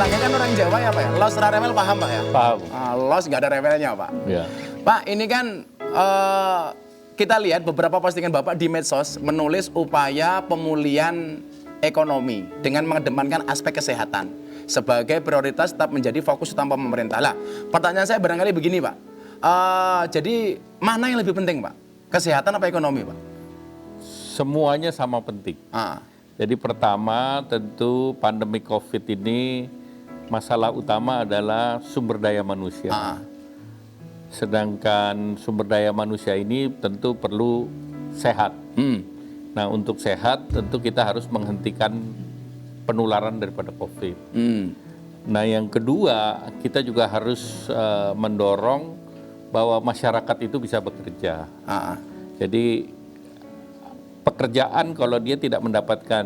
Erlangga kan orang Jawa ya Pak ya? Los ra rewel paham Pak ya? Paham. Los nggak ada rewelnya Pak. Ya. Pak, ini kan kita lihat beberapa postingan Bapak di medsos menulis upaya pemulihan ekonomi dengan mengedepankan aspek kesehatan sebagai prioritas tetap menjadi fokus utama pemerintah. Lah, pertanyaan saya barangkali begini Pak. Jadi mana yang lebih penting Pak? Kesehatan apa ekonomi Pak? Semuanya sama penting. Jadi pertama tentu pandemi COVID ini masalah utama adalah sumber daya manusia. Sedangkan sumber daya manusia ini tentu perlu sehat. Nah untuk sehat tentu kita harus menghentikan penularan daripada COVID. Nah yang kedua kita juga harus mendorong bahwa masyarakat itu bisa bekerja. Jadi pekerjaan kalau dia tidak mendapatkan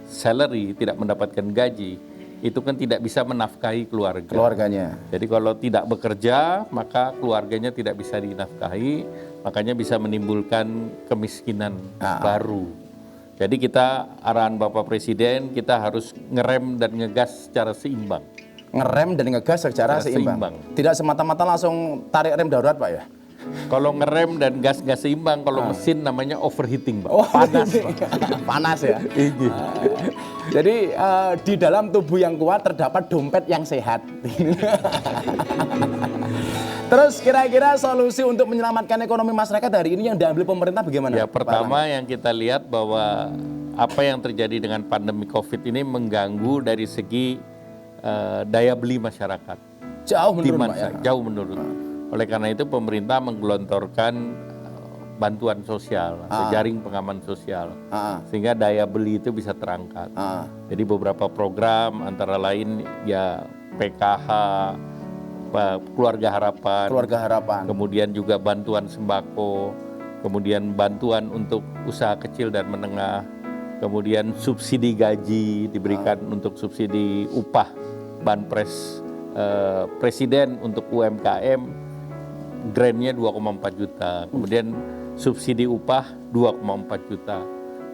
salary, tidak mendapatkan gaji, itu kan tidak bisa menafkahi keluarganya. Jadi kalau tidak bekerja, maka keluarganya tidak bisa dinafkahi, makanya bisa menimbulkan kemiskinan baru. Jadi kita arahan Bapak Presiden, kita harus ngerem dan ngegas secara seimbang. Ngerem dan ngegas secara seimbang. Tidak semata-mata langsung tarik rem darurat Pak ya? Kalau ngerem dan gas nggak seimbang, kalau mesin namanya overheating, Pak. Panas, Pak. Panas ya. Jadi di dalam tubuh yang kuat terdapat dompet yang sehat. Terus kira-kira solusi untuk menyelamatkan ekonomi masyarakat hari ini yang diambil pemerintah bagaimana? Ya pertama yang kita lihat bahwa apa yang terjadi dengan pandemi COVID ini mengganggu dari segi daya beli masyarakat. Jauh menurun, Pak ya? Jauh menurun. Oleh karena itu pemerintah menggelontorkan bantuan sosial atau jaring pengaman sosial sehingga daya beli itu bisa terangkat. Jadi beberapa program antara lain ya PKH, Keluarga Harapan, kemudian juga bantuan sembako, kemudian bantuan untuk usaha kecil dan menengah, kemudian subsidi gaji diberikan untuk subsidi upah banpres presiden untuk UMKM. Grantnya 2,4 juta, kemudian subsidi upah 2,4 juta.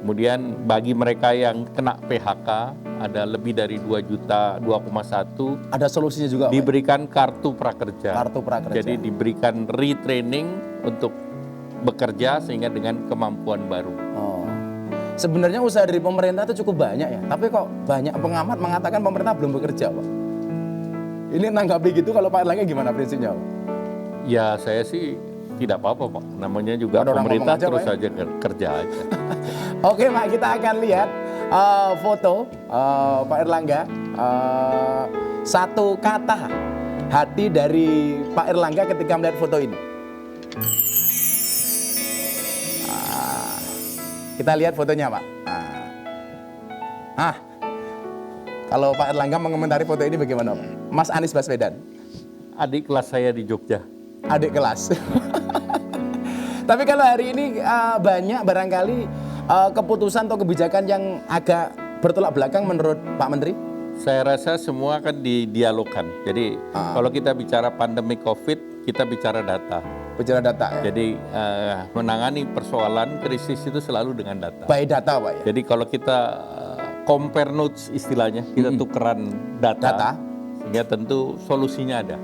Kemudian bagi mereka yang kena PHK ada lebih dari 2 juta, 2,1. Ada solusinya juga, diberikan kartu prakerja. Kartu prakerja. Jadi diberikan retraining untuk bekerja sehingga dengan kemampuan baru. Sebenarnya usaha dari pemerintah itu cukup banyak ya, tapi kok banyak pengamat mengatakan pemerintah belum bekerja, Pak. Ini nanggapi gitu kalau Pak Erlangga gimana prinsipnya, Pak? Ya saya sih tidak apa-apa Pak, namanya juga pemerintah terus saja kerja aja. Oke Pak, kita akan lihat foto Pak Erlangga, satu kata hati dari Pak Erlangga ketika melihat foto ini. Kita lihat fotonya Pak. Kalau Pak Erlangga mengomentari foto ini bagaimana Pak? Mas Anies Baswedan. Adik kelas saya di Jogja. Adik kelas. Tapi kalau hari ini banyak barangkali keputusan atau kebijakan yang agak bertolak belakang menurut Pak Menteri? Saya rasa semua akan didialogkan. Jadi kalau kita bicara pandemi COVID, kita bicara data. Bicara data ya? Jadi menangani persoalan krisis itu selalu dengan data. By data Pak ya? Jadi kalau kita compare notes istilahnya, kita tukeran data, sehingga tentu solusinya ada.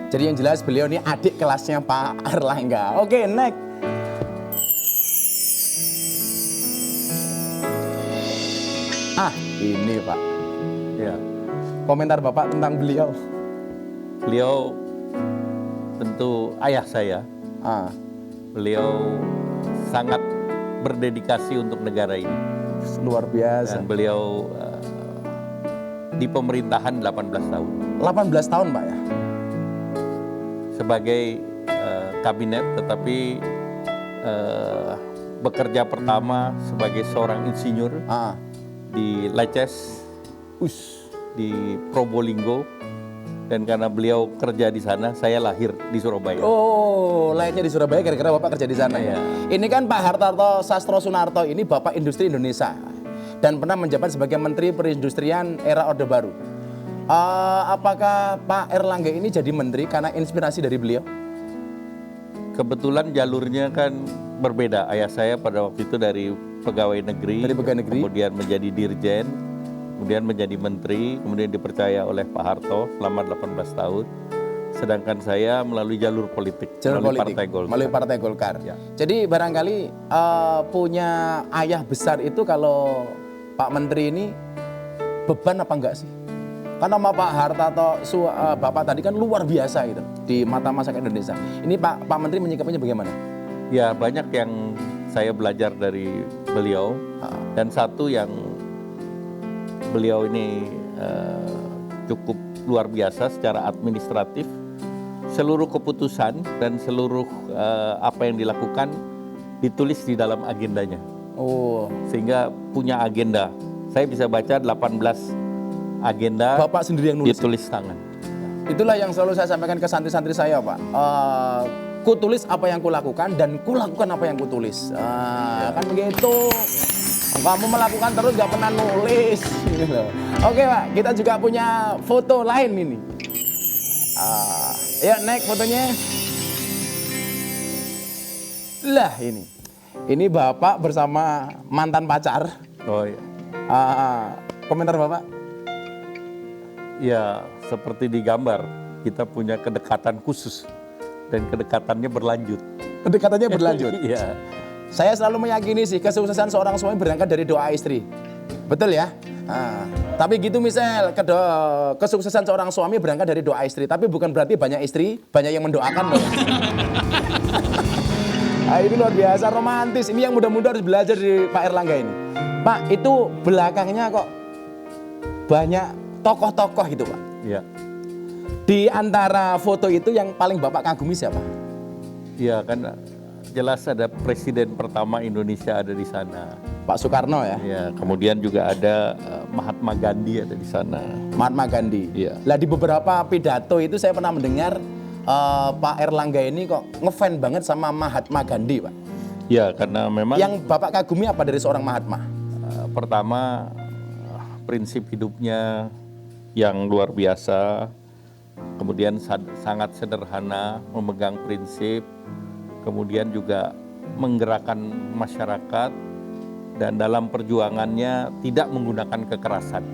Jadi yang jelas beliau ini adik kelasnya Pak Erlangga. Oke, next. Ini Pak. Ya. Komentar Bapak tentang beliau. Beliau tentu ayah saya. Beliau sangat berdedikasi untuk negara ini. Luar biasa. Dan beliau di pemerintahan 18 tahun. 18 tahun Pak ya? Sebagai kabinet, tetapi bekerja pertama sebagai seorang insinyur di Leces, di Probolinggo, dan karena beliau kerja di sana, saya lahir di Surabaya. Lahirnya di Surabaya gara-gara Bapak kerja di sana ya? Ini kan Pak Hartarto Sastro Sunarto ini Bapak Industri Indonesia dan pernah menjabat sebagai Menteri Perindustrian era Orde Baru. Apakah Pak Erlangga ini jadi menteri karena inspirasi dari beliau? Kebetulan jalurnya kan berbeda. Ayah saya pada waktu itu dari pegawai negeri, kemudian menjadi dirjen, kemudian menjadi menteri, kemudian dipercaya oleh Pak Harto selama 18 tahun. Sedangkan saya melalui jalur politik, melalui Partai Golkar. Melalui Partai Golkar. Ya. Jadi barangkali punya ayah besar itu kalau Pak Menteri ini beban apa enggak sih? Karena sama Pak Harto atau Bapak tadi kan luar biasa gitu di mata masyarakat Indonesia. Ini Pak Menteri menyikapinya bagaimana? Ya, banyak yang saya belajar dari beliau. Dan satu yang beliau ini cukup luar biasa secara administratif. Seluruh keputusan dan seluruh apa yang dilakukan ditulis di dalam agendanya. Oh, Sehingga punya agenda. Saya bisa baca 18 agenda Bapak sendiri yang nulis. ditulis tangan. Itulah yang selalu saya sampaikan ke santri-santri saya, Pak. Ku tulis apa yang kulakukan dan kulakukan apa yang kutulis. Kan begitu. Kamu melakukan terus gak pernah nulis. Gitu loh. Oke, Pak, kita juga punya foto lain ini. Ya, naik fotonya. Lah ini. Ini Bapak bersama mantan pacar. Oh iya. Komentar Bapak? Ya, seperti di gambar, kita punya kedekatan khusus dan kedekatannya berlanjut. Kedekatannya berlanjut. Iya. Saya selalu meyakini sih kesuksesan seorang suami berangkat dari doa istri. Betul ya? Tapi gitu misal kesuksesan seorang suami berangkat dari doa istri. Tapi bukan berarti banyak istri, banyak yang mendoakan loh. Ini luar biasa romantis. Ini yang muda-muda harus belajar di Pak Erlangga ini. Pak, itu belakangnya kok banyak tokoh-tokoh itu, Pak. Iya. Di antara foto itu yang paling Bapak kagumi siapa? Iya, kan jelas ada presiden pertama Indonesia ada di sana. Pak Soekarno ya? Ya, kemudian juga ada Mahatma Gandhi ada di sana. Mahatma Gandhi. Iya. Lah di beberapa pidato itu saya pernah mendengar Pak Erlangga ini kok ngefan banget sama Mahatma Gandhi, Pak. Ya, karena memang Yang Bapak kagumi apa dari seorang Mahatma? pertama prinsip hidupnya yang luar biasa, kemudian sangat sederhana, memegang prinsip, kemudian juga menggerakkan masyarakat, dan dalam perjuangannya tidak menggunakan kekerasan.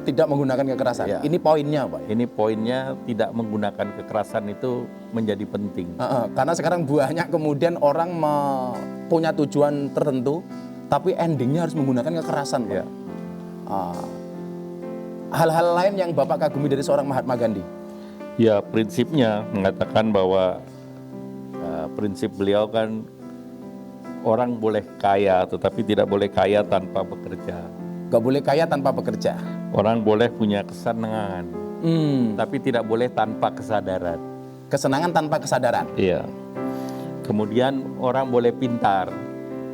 Tidak menggunakan kekerasan. Ya. Ini poinnya, Pak. Ini poinnya, tidak menggunakan kekerasan itu menjadi penting. Karena sekarang banyak kemudian orang punya tujuan tertentu, tapi endingnya harus menggunakan kekerasan, Pak. Ya. Hal-hal lain yang Bapak kagumi dari seorang Mahatma Gandhi? Ya, prinsipnya mengatakan bahwa prinsip beliau kan orang boleh kaya, tetapi tidak boleh kaya tanpa bekerja. Gak boleh kaya tanpa bekerja. Orang boleh punya kesenangan, tapi tidak boleh tanpa kesadaran. Kesenangan tanpa kesadaran. Iya. Kemudian orang boleh pintar,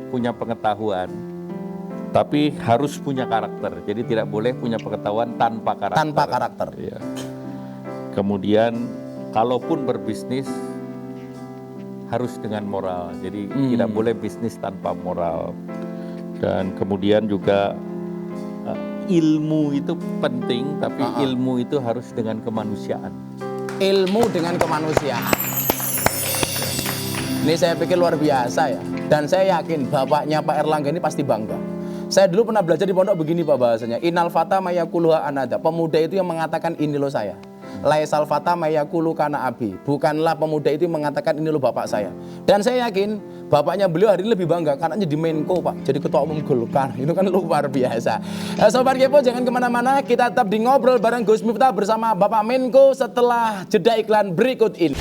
punya pengetahuan, tapi harus punya karakter. Jadi tidak boleh punya pengetahuan tanpa karakter. Tanpa karakter. Iya. Kemudian kalaupun berbisnis harus dengan moral. Jadi tidak boleh bisnis tanpa moral. Dan kemudian juga ilmu itu penting, tapi ilmu itu harus dengan kemanusiaan. Ilmu dengan kemanusiaan. Ini saya pikir luar biasa ya. Dan saya yakin bapaknya Pak Erlangga ini pasti bangga. Saya dulu pernah belajar di pondok begini Pak bahasanya. Innal fata mayakuluha anada. Pemuda itu yang mengatakan ini loh saya. Laisal fata mayakulu kana abi. Bukanlah pemuda itu yang mengatakan ini loh bapak saya. Dan saya yakin bapaknya beliau hari ini lebih bangga karena jadi Menko Pak. Jadi ketua umum Golkar. Itu kan luar biasa. Sobat Kepo jangan kemana-mana. Kita tetap di ngobrol bareng Gus Miftah bersama Bapak Menko setelah jeda iklan berikut ini.